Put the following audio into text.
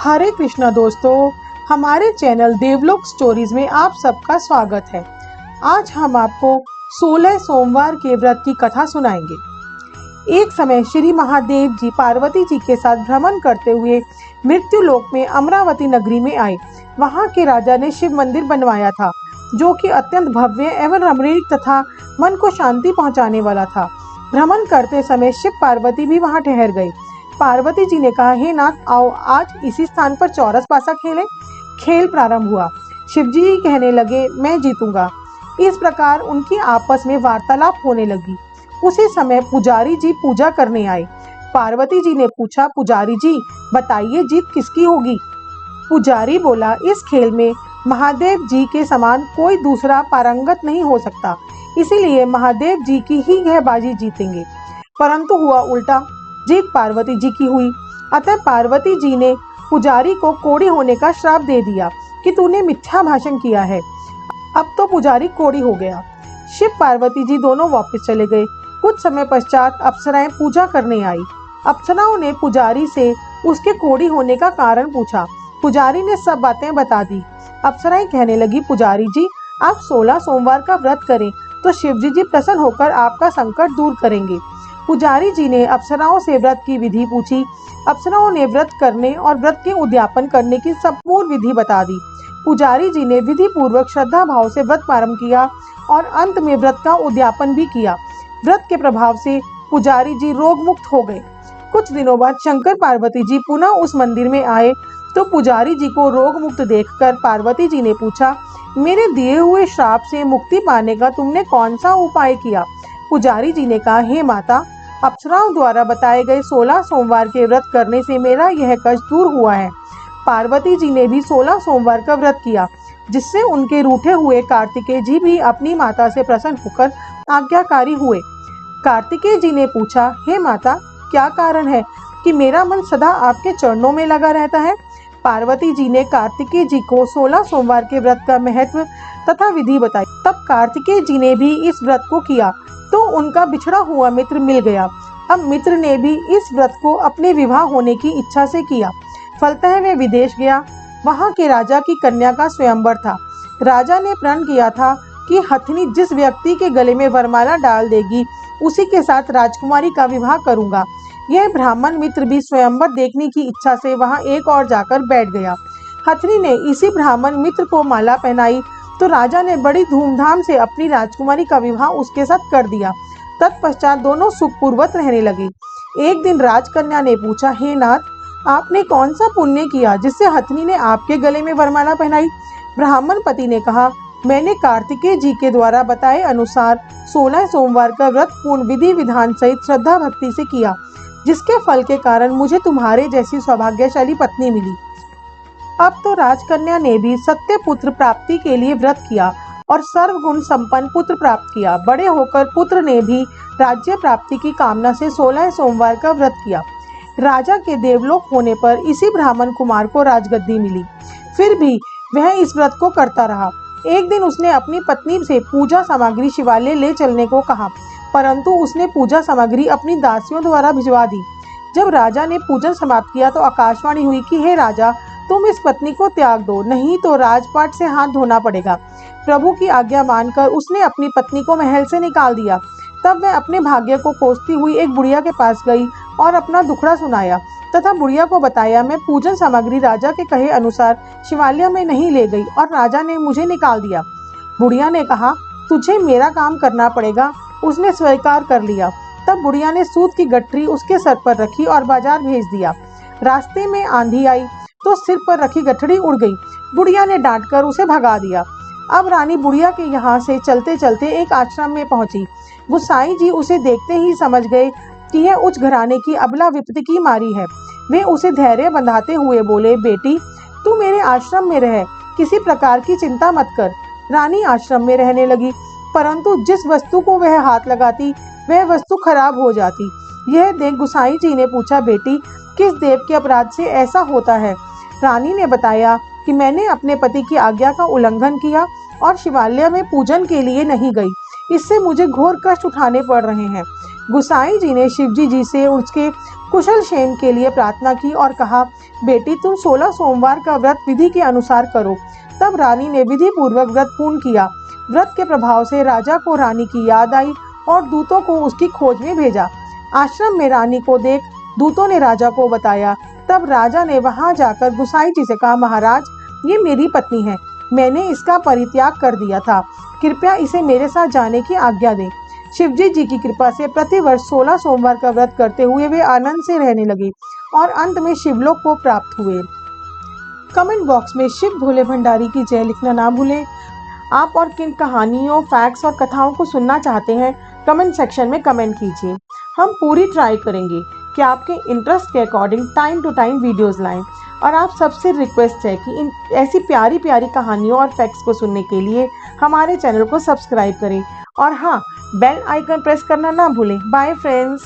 हरे कृष्णा दोस्तों, हमारे चैनल देवलोक स्टोरीज में आप सबका स्वागत है। आज हम आपको 16 सोमवार के व्रत की कथा सुनाएंगे। एक समय श्री महादेव जी पार्वती जी के साथ भ्रमण करते हुए मृत्यु लोक में अमरावती नगरी में आए। वहां के राजा ने शिव मंदिर बनवाया था, जो कि अत्यंत भव्य एवं रमणीक तथा मन को शांति पहुंचाने वाला था। भ्रमण करते समय शिव पार्वती भी वहां ठहर गए। पार्वती जी ने कहा, हे नाथ, आओ आज इसी स्थान पर चौरस पासा खेलें। खेल प्रारंभ हुआ। शिवजी कहने लगे, मैं जीतूंगा। इस प्रकार उनकी आपस में वार्तालाप होने लगी। उसी समय पुजारी जी पूजा करने आए। पार्वती जी ने पूछा, पुजारी जी बताइए, जीत किसकी होगी? पुजारी बोला, इस खेल में महादेव जी के समान कोई दूसरा पारंगत नहीं हो सकता, इसीलिए महादेव जी की ही यह बाजी जीतेंगे। परंतु हुआ उल्टा, जीत पार्वती जी की हुई। अतः पार्वती जी ने पुजारी को कोढ़ी होने का श्राप दे दिया कि तूने मिथ्या भाषण किया है। अब तो पुजारी कोढ़ी हो गया। शिव पार्वती जी दोनों वापस चले गए। कुछ समय पश्चात अप्सराएं पूजा करने आई। अप्सराओं ने पुजारी से उसके कोढ़ी होने का कारण पूछा। पुजारी ने सब बातें बता दी। अप्सराएं कहने लगी, पुजारी जी आप 16 सोमवार का व्रत करें तो शिवजी जी प्रसन्न होकर आपका संकट दूर करेंगे। पुजारी जी ने अप्सराओं से व्रत की विधि पूछी। अप्सराओं ने व्रत करने और व्रत के उद्यापन करने की संपूर्ण विधि बता दी। पुजारी जी ने विधि पूर्वक श्रद्धा भाव से व्रत प्रारंभ किया और अंत में व्रत का उद्यापन भी किया। व्रत के प्रभाव से पुजारी जी रोग मुक्त हो गए। कुछ दिनों बाद शंकर पार्वती जी पुनः उस मंदिर में आए तो पुजारी जी को रोग मुक्त देखकर पार्वती जी ने पूछा, मेरे दिए हुए श्राप से मुक्ति पाने का तुमने कौन सा उपाय किया? पुजारी जी ने कहा, हे माता, अप्सराओं द्वारा बताए गए 16 सोमवार के व्रत करने से मेरा यह कष्ट दूर हुआ है। पार्वती जी ने भी 16 सोमवार का व्रत किया, जिससे उनके रूठे हुए कार्तिकेय जी भी अपनी माता से प्रसन्न होकर आज्ञाकारी हुए। कार्तिकेय जी ने पूछा, हे माता, क्या कारण है कि मेरा मन सदा आपके चरणों में लगा रहता है? पार्वती जी ने कार्तिकेय जी को 16 सोमवार के व्रत का महत्व तथा विधि बताई। तब कार्तिकेय जी ने भी इस व्रत को किया तो उनका बिछड़ा हुआ मित्र मिल गया। अब मित्र ने भी इस व्रत को अपने विवाह होने की इच्छा से किया। फलतः वह विदेश गया। वहां के राजा की कन्या का स्वयंवर था। राजा ने प्रण किया था कि हथिनी जिस व्यक्ति के गले में वरमाला डाल देगी, उसी के साथ राजकुमारी का विवाह करूंगा। यह ब्राह्मण मित्र भी स्वयंवर देखने की इच्छा से वहां एक और जाकर बैठ गया। हथिनी ने इसी ब्राह्मण मित्र को माला पहनाई तो राजा ने बड़ी धूमधाम से अपनी राजकुमारी का विवाह उसके साथ कर दिया। तत्पश्चात दोनों सुखपूर्वक रहने लगे। एक दिन राजकन्या ने पूछा, हे नाथ, आपने कौन सा पुण्य किया जिससे हथिनी ने आपके गले में वरमाला पहनाई? ब्राह्मण पति ने कहा, मैंने कार्तिकेय जी के द्वारा बताए अनुसार 16 सोमवार का व्रत पूर्ण विधि विधान सहित श्रद्धा भक्ति से किया, जिसके फल के कारण मुझे तुम्हारे जैसी सौभाग्यशाली पत्नी मिली। अब तो राजकन्या ने भी सत्य पुत्र प्राप्ति के लिए व्रत किया और सर्वगुण संपन्न पुत्र प्राप्त किया। बड़े होकर पुत्र ने भी राज्य प्राप्ति की कामना से 16 सोमवार का व्रत किया। राजा के देवलोक होने पर इसी ब्राह्मण कुमार को राजगद्दी मिली। फिर भी वह इस व्रत को करता रहा। एक दिन उसने अपनी पत्नी से पूजा सामग्री शिवालय ले चलने को कहा, परंतु उसने पूजा सामग्री अपनी दासियों द्वारा भिजवा दी। जब राजा ने पूजन समाप्त किया तो आकाशवाणी हुई कि हे राजा, तुम इस पत्नी को त्याग दो, नहीं तो राजपाट से हाथ धोना पड़ेगा। प्रभु की आज्ञा मानकर उसने अपनी पत्नी को महल से निकाल दिया। तब वह अपने भाग्य को कोसती हुई एक बुढ़िया के पास गई और अपना दुखड़ा सुनाया तथा बुढ़िया को बताया, मैं पूजन सामग्री राजा के कहे अनुसार शिवालय में नहीं ले गई और राजा ने मुझे निकाल दिया। बुढ़िया ने कहा, तुझे मेरा काम करना पड़ेगा। उसने स्वीकार कर लिया। तब बुढ़िया ने सूत की गठरी उसके सर पर रखी और बाजार भेज दिया। रास्ते में आंधी आई तो सिर पर रखी गठड़ी उड़ गई। बुढ़िया ने डांटकर उसे भगा दिया। अब रानी बुढ़िया के यहाँ से चलते चलते एक आश्रम में पहुंची। गुसाई जी उसे देखते ही समझ गए कि यह उच्च घराने की अबला विपत्ति की मारी है। वे उसे धैर्य बंधाते हुए बोले, बेटी, तू मेरे आश्रम में रह, किसी प्रकार की चिंता मत कर। रानी आश्रम में रहने लगी, परंतु जिस वस्तु को वह हाथ लगाती वह वस्तु खराब हो जाती। यह देख गुसाई जी ने पूछा, बेटी, किस देव के अपराध से ऐसा होता है? रानी ने बताया कि मैंने अपने पति की आज्ञा का उल्लंघन किया और शिवालय में पूजन के लिए नहीं गई। इससे मुझे घोर कष्ट उठाने पड़ रहे हैं। गुसाई जी ने शिवजी जी से उसके कुशल क्षेम के लिए प्रार्थना की और कहा, बेटी तुम 16 सोमवार का व्रत विधि के अनुसार करो। तब रानी ने विधि पूर्वक व्रत पूर्ण किया। व्रत के प्रभाव से राजा को रानी की याद आई और दूतों को उसकी खोज में भेजा। आश्रम में रानी को देख दूतों ने राजा को बताया। तब राजा ने वहां जाकर गुसाई जी से कहा, महाराज ये मेरी पत्नी है, मैंने इसका परित्याग कर दिया था, कृपया इसे मेरे साथ जाने की आज्ञा दें। शिवजी जी की कृपा से प्रतिवर्ष 16 सोमवार का व्रत करते हुए वे आनंद से रहने लगे और अंत में शिवलोक को प्राप्त हुए। कमेंट बॉक्स में शिव भोले भंडारी की जय लिखना ना भूलें। आप और किन कहानियों, फैक्ट्स और कथाओं को सुनना चाहते हैं, कमेंट सेक्शन में कमेंट कीजिए। हम पूरी ट्राई करेंगे कि आपके इंटरेस्ट के according time to time videos लाएं। और आप सबसे रिक्वेस्ट है कि इन ऐसी प्यारी प्यारी कहानियों और फैक्ट्स को सुनने के लिए हमारे चैनल को सब्सक्राइब करें और हाँ, बेल आइकन प्रेस करना ना भूलें। Bye friends.